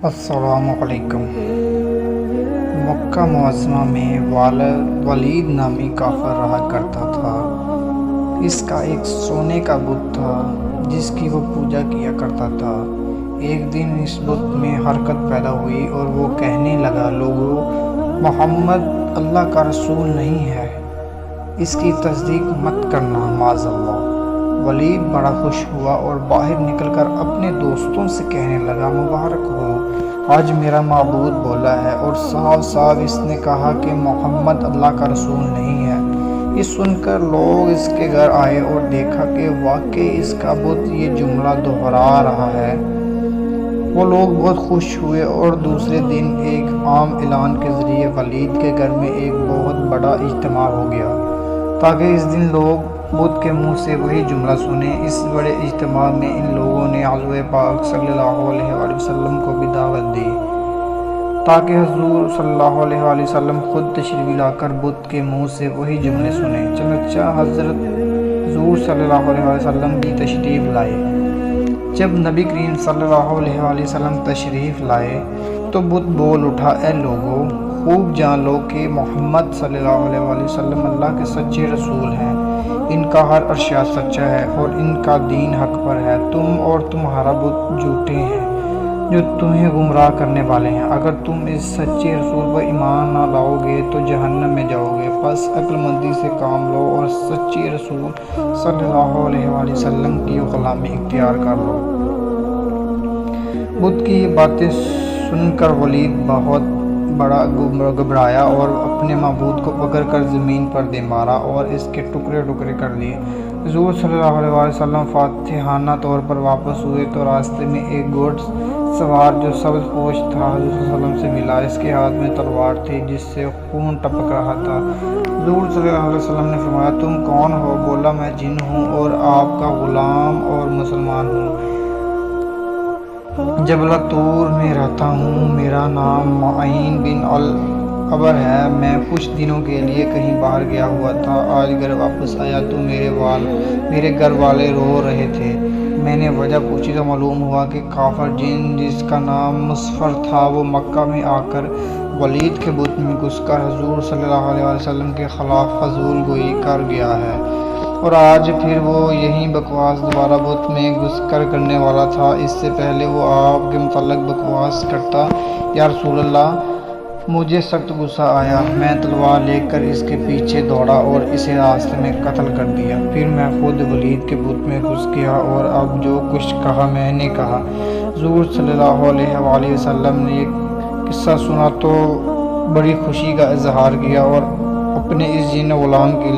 السلام علیکم۔ مکہ معظمہ میں ولید نامی کافر رہا کرتا تھا۔ اس کا ایک سونے کا بت تھا جس کی وہ پوجا کیا کرتا تھا۔ ایک دن اس بت میں حرکت پیدا ہوئی اور وہ کہنے لگا، لوگو، محمد اللہ کا رسول نہیں ہے، اس کی تصدیق مت کرنا، معاذ اللہ۔ ولید بڑا خوش ہوا اور باہر نکل کر اپنے دوستوں سے کہنے لگا، مبارک ہو، آج میرا معبود بولا ہے اور صاف صاف اس نے کہا کہ محمد اللہ کا رسول نہیں ہے۔ یہ سن کر لوگ اس کے گھر آئے اور دیکھا کہ واقعی اس کا بت یہ جملہ دہرا رہا ہے۔ وہ لوگ بہت خوش ہوئے اور دوسرے دن ایک عام اعلان کے ذریعے ولید کے گھر میں ایک بہت بڑا اجتماع ہو گیا تاکہ اس دن لوگ بت کے منہ سے وہی جملہ سنیں۔ اس بڑے اجتماع میں ان لوگوں نے حضور پاک صلی اللہ علیہ وآلہ وسلم کو بھی دعوت دی تاکہ حضور صلی اللہ علیہ وآلہ وسلم خود تشریف لا کر بت کے منہ سے وہی جملے سنیں۔ چنانچہ حضرت حضور صلی اللہ علیہ وآلہ وسلم بھی تشریف لائے۔ جب نبی کریم صلی اللہ علیہ وآلہ وسلم تشریف لائے تو بت بول اٹھا، اے لوگو، خوب جان لو کہ محمد صلی اللہ علیہ وآلہ وسلم اللہ کے سچے رسول ہیں، ان کا ہر ارشاد سچا ہے اور ان کا دین حق پر ہے۔ تم اور تمہارا بت جھوٹے ہیں جو تمہیں گمراہ کرنے والے ہیں۔ اگر تم اس سچے رسول پر ایمان نہ لاؤ گے تو جہنم میں جاؤ گے، پس عقل مندی سے کام لو اور سچے رسول صلی اللہ علیہ وآلہ وسلم کی غلامی اختیار کر لو۔ بت کی یہ باتیں سن کر ولید بہت بڑا گھبرایا اور اپنے معبود کو پکڑ کر زمین پر دے مارا اور اس کے ٹکڑے ٹکڑے کر دیے۔ حضور صلی اللہ علیہ وآلہ وسلم فاتحانہ طور پر واپس ہوئے تو راستے میں ایک گھوڑ سوار جو سبز پوش تھا حضور صلی اللہ علیہ وسلم سے ملا۔ اس کے ہاتھ میں تلوار تھی جس سے خون ٹپک رہا تھا۔ حضور صلی اللہ علیہ وسلم نے فرمایا، تم کون ہو؟ بولا، میں جن ہوں اور آپ کا غلام اور مسلمان ہوں، جبل طور میں رہتا ہوں، میرا نام معین بن العبر ہے، میں کچھ دنوں کے لیے کہیں باہر گیا ہوا تھا، آج گھر واپس آیا تو میرے گھر والے رو رہے تھے۔ میں نے وجہ پوچھی تو معلوم ہوا کہ کافر جن جس کا نام مسفر تھا وہ مکہ میں آ کر ولید کے بت میں گھس کر حضور صلی اللہ علیہ وسلم کے خلاف فضول گوئی کر گیا ہے اور آج پھر وہ یہی بکواس دوبارہ بت میں گھس کر کرنے والا تھا۔ اس سے پہلے وہ آپ کے متعلق بکواس کرتا، یا رسول اللہ، مجھے سخت غصہ آیا، میں تلوار لے کر اس کے پیچھے دوڑا اور اسے راستے میں قتل کر دیا۔ پھر میں خود ولید کے بت میں گھس گیا اور اب جو کچھ کہا میں نے کہا۔ حضور صلی اللہ علیہ وآلہ وسلم نے یہ قصہ سنا تو بڑی خوشی کا اظہار کیا اور اپنے اس جن غلام کے لیے